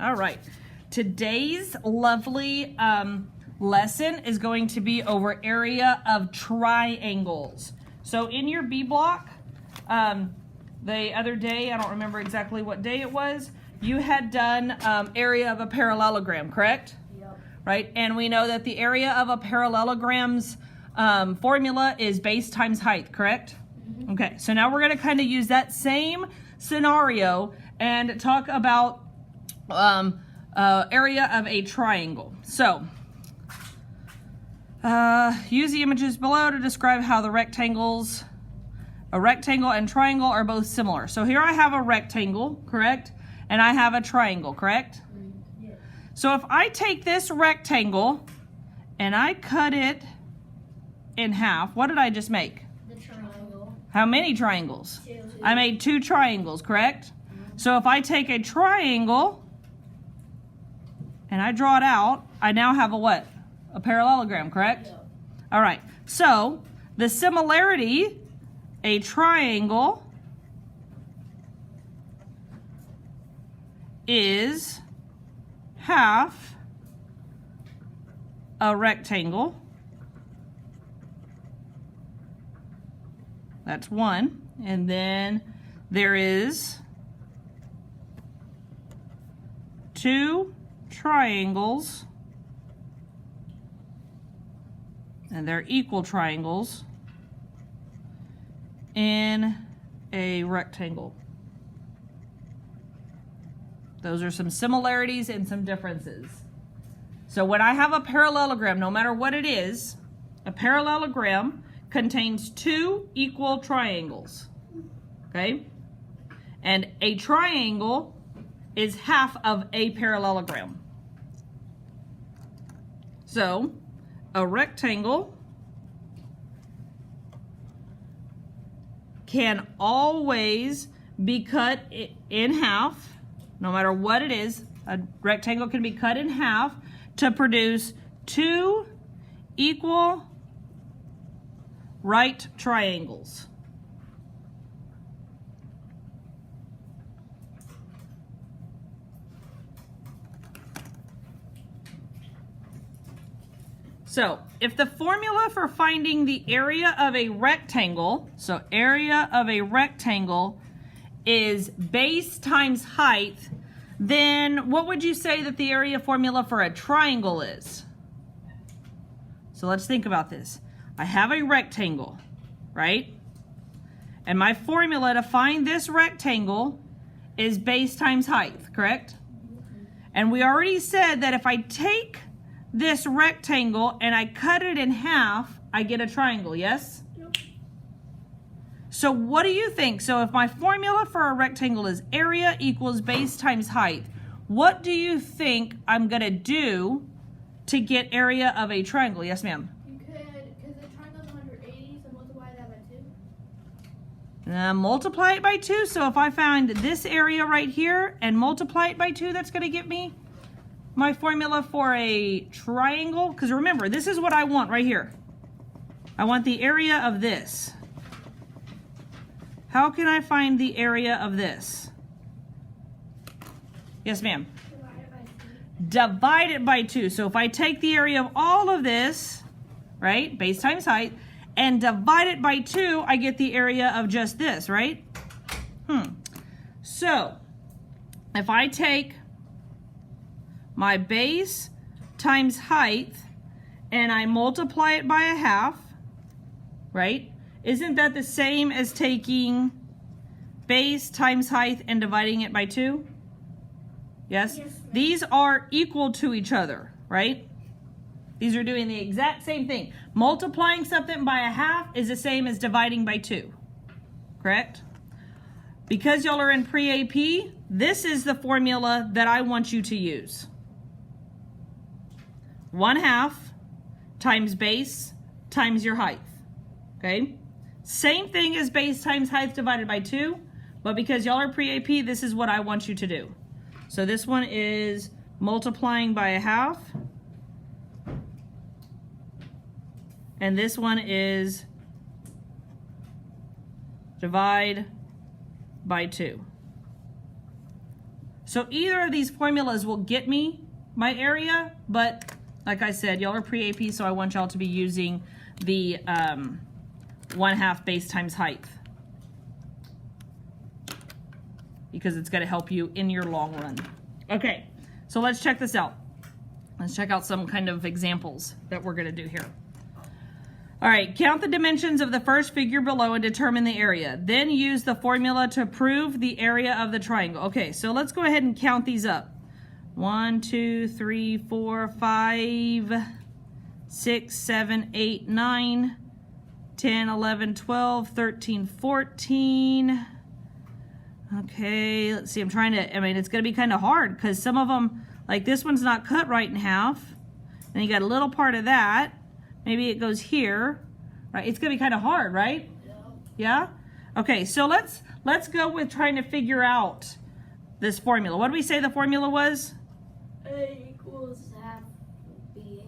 All right. Today's lovely lesson is going to be over area of triangles. So in your B block, the other day, I don't remember exactly what day it was, you had done area of a parallelogram, correct? Yep. Right? And we know that the area of a parallelogram's formula is base times height, correct? Mm-hmm. Okay, so now we're going to kind of use that same scenario and talk about area of a triangle. So, use the images below to describe how the rectangles, a rectangle and triangle are both similar. So here I have a rectangle, correct? And I have a triangle, correct? Yeah. So if I take this rectangle and I cut it in half, what did I just make? The triangle. How many triangles? Two. I made 2 triangles, correct? So if I take a triangle and I draw it out, I now have a what? A parallelogram, correct? Yep. All right. So the similarity, a triangle is half a rectangle. That's 1. And then there is 2 triangles, and they're equal triangles in a rectangle. Those are some similarities and some differences. So when I have a parallelogram, no matter what it is, a parallelogram contains 2 equal triangles, okay? And a triangle is half of a parallelogram. So a rectangle can always be cut in half, no matter what it is. A rectangle can be cut in half to produce 2 equal right triangles. So if the formula for finding the area of a rectangle, so area of a rectangle is base times height, then what would you say that the area formula for a triangle is? So let's think about this. I have a rectangle, right? And my formula to find this rectangle is base times height, correct? And we already said that if I take this rectangle and I cut it in half, I get a triangle, yes? Yep. So what do you think? So if my formula for a rectangle is area equals base times height, what do you think I'm gonna do to get area of a triangle? Yes, ma'am. You could, because the triangle's 180, so multiply that by 2. Multiply it by 2. So if I find this area right here and multiply it by 2, that's gonna get me my formula for a triangle. Because remember, this is what I want right here. I want the area of this. How can I find the area of this? Yes, ma'am. Divide it by 2. So if I take the area of all of this, right, base times height, and divide it by 2, I get the area of just this, right? So if I take my base times height and I multiply it by a half, right? Isn't that the same as taking base times height and dividing it by 2? Yes? Yes, ma'am. These are equal to each other, right? These are doing the exact same thing. Multiplying something by a half is the same as dividing by 2, correct? Because y'all are in pre-AP, this is the formula that I want you to use. 1/2 times base times your height, okay? Same thing as base times height divided by 2, but because y'all are pre-AP, this is what I want you to do. So this one is multiplying by a half, and this one is divide by 2. So either of these formulas will get me my area, but like I said, y'all are pre-AP, so I want y'all to be using the 1/2 base times height, because it's going to help you in your long run. Okay, so let's check this out. Let's check out some kind of examples that we're going to do here. All right, count the dimensions of the first figure below and determine the area. Then use the formula to prove the area of the triangle. Okay, so let's go ahead and count these up. 1, 2, 3, 4, 5, 6, 7, 8, 9, 10, 11, 12, 13, 14. Okay, let's see. I'm trying to, it's going to be kind of hard because some of them, like this one's not cut right in half. And you got a little part of that. Maybe it goes here, right? It's going to be kind of hard, right? Yeah? Okay, so let's go with trying to figure out this formula. What did we say the formula was? A equals half BH.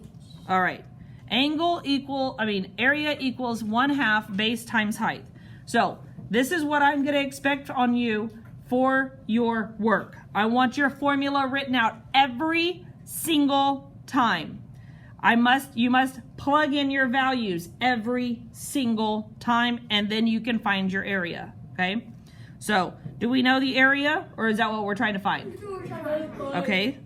All right. Area equals 1/2 base times height. So this is what I'm going to expect on you for your work. I want your formula written out every single time. You must plug in your values every single time, and then you can find your area, okay? So, do we know the area, or is that what we're trying to find? Okay.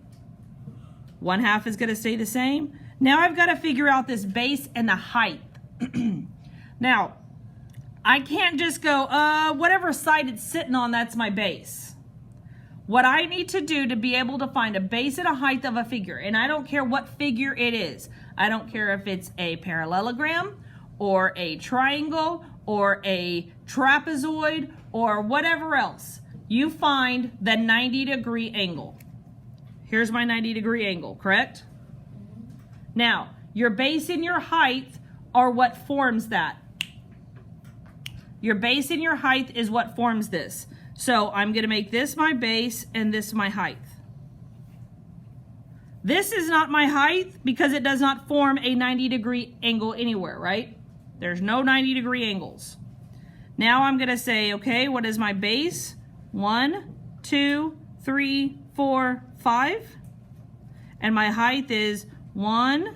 1/2 is going to stay the same. Now I've got to figure out this base and the height. Now, I can't just go, whatever side it's sitting on, that's my base. What I need to do to be able to find a base and a height of a figure, and I don't care what figure it is. I don't care if it's a parallelogram or a triangle or a trapezoid or whatever else. You find the 90-degree angle. Here's my 90-degree angle, correct? Now, your base and your height are what forms that. Your base and your height is what forms this. So I'm going to make this my base and this my height. This is not my height because it does not form a 90-degree angle anywhere, right? There's no 90-degree angles. Now I'm going to say, okay, what is my base? 1, 2, 3, 4, 5. And my height is 1,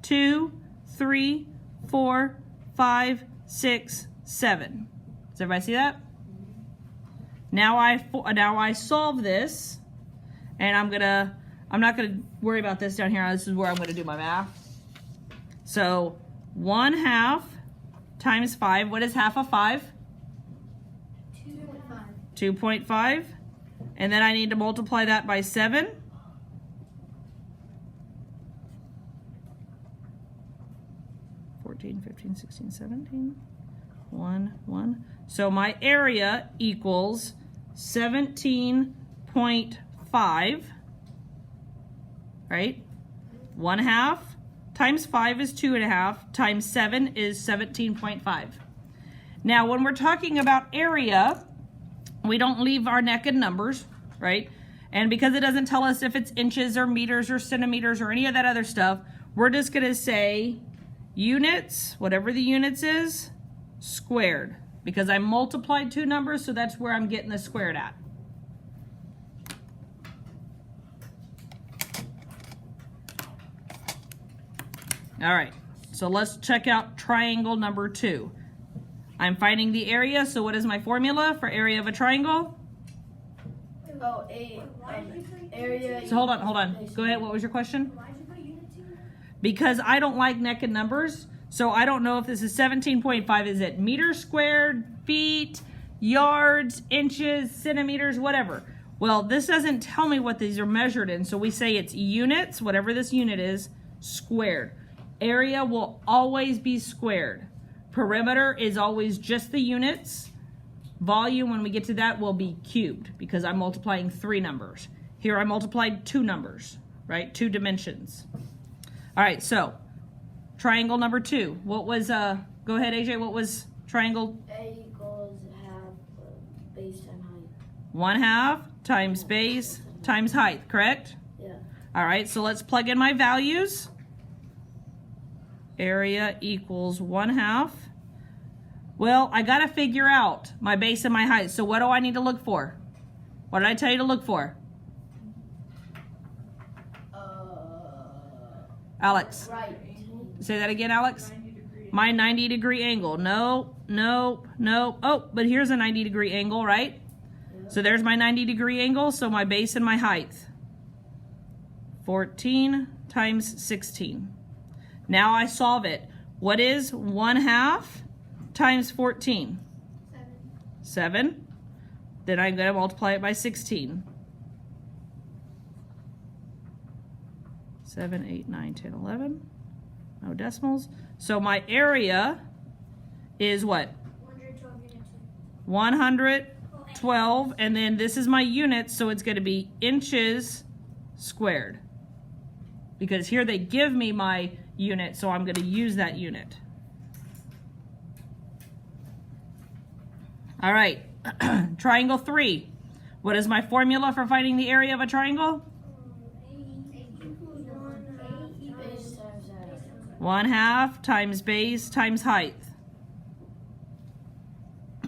2, 3, 4, 5, 6, 7. Does everybody see that? Now I solve this, and I'm not gonna worry about this down here. This is where I'm gonna do my math. So 1/2 times 5. What is half of 5? 2.5. 2.5. And then I need to multiply that by 7. 14, 15, 16, 17. 1. So my area equals 17.5, right? 1/2 times 5 is 2.5 times 7 is 17.5. Now, when we're talking about area, we don't leave our naked numbers, right? And because it doesn't tell us if it's inches or meters or centimeters or any of that other stuff, we're just going to say units, whatever the units is, squared, because I multiplied two numbers, so that's where I'm getting the squared at. All right, so let's check out triangle number 2. I'm finding the area, so what is my formula for area of a triangle? Oh, area. So hold on. Go ahead, what was your question? Because I don't like naked numbers, so I don't know if this is 17.5. Is it meters squared, feet, yards, inches, centimeters, whatever? Well, this doesn't tell me what these are measured in, so we say it's units, whatever this unit is, squared. Area will always be squared. Perimeter is always just the units. Volume, when we get to that, will be cubed because I'm multiplying 3 numbers. Here I multiplied 2 numbers, right? 2 dimensions. All right, so triangle number 2. What was, go ahead, AJ, what was triangle? A equals half base times height. 1/2 times base times height, correct? Yeah. All right, so let's plug in my values. Area equals 1/2. Well, I got to figure out my base and my height. So what do I need to look for? What did I tell you to look for? Alex. Right. Say that again, Alex. 90-degree. My 90-degree angle. Nope, nope, nope. Oh, but here's a 90-degree angle, right? So there's my 90-degree angle, so my base and my height. 14 times 16. Now I solve it. What is 1/2 times 14? 7. Then I'm going to multiply it by 16. 7, 8, 9, 10, 11. No decimals. So my area is what? 112 units. 112. And then this is my units, so it's going to be inches squared. Because here they give me my unit, so I'm going to use that unit. All right, triangle 3. What is my formula for finding the area of a triangle? 1/2 times base times height.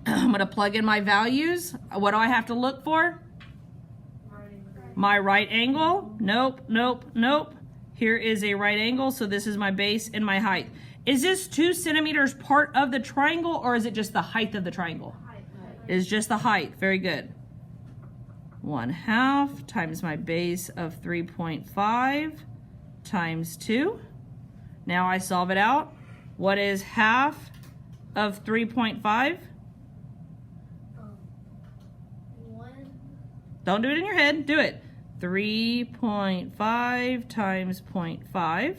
I'm going to plug in my values. What do I have to look for? My right angle. Nope, nope, nope. Here is a right angle, so this is my base and my height. Is this 2 centimeters part of the triangle, or is it just the height of the triangle? It's just the height. Very good. 1/2 times my base of 3.5 times 2. Now I solve it out. What is half of 3.5? 1. Don't do it in your head. Do it. 3.5 times 0.5.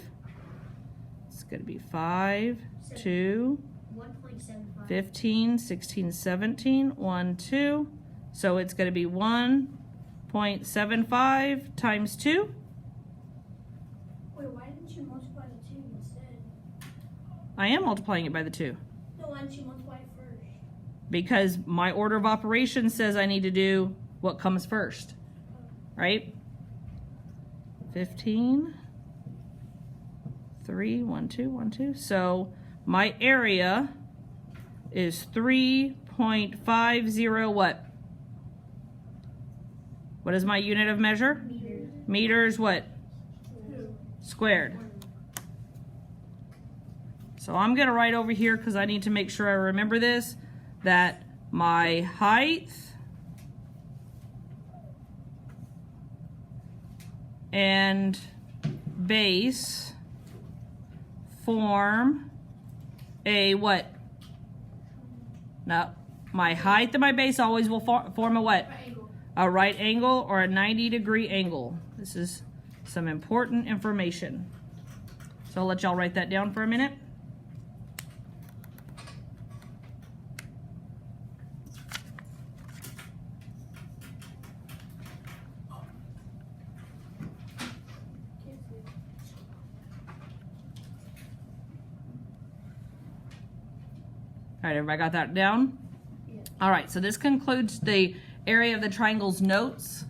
It's going to be 5, 2, 1.75. 15, 16, 17, 1, 2. So it's going to be 1.75 times 2. Wait, why didn't you multiply the 2 instead? I am multiplying it by the 2 No, why didn't you multiply it first? because my order of operations says I need to do what comes first, right? 15, 3, 1, 2, 1, 2. So my area is 3.50 what? What is my unit of measure? Meters. Meters what? Squared. So I'm going to write over here because I need to make sure I remember this, that my height and base form a what? No, my height and my base always will form a what? Triangle. A right angle or a 90-degree angle. This is some important information. So I'll let y'all write that down for a minute. All right, everybody got that down? Yeah. All right, so this concludes the area of the triangle's notes.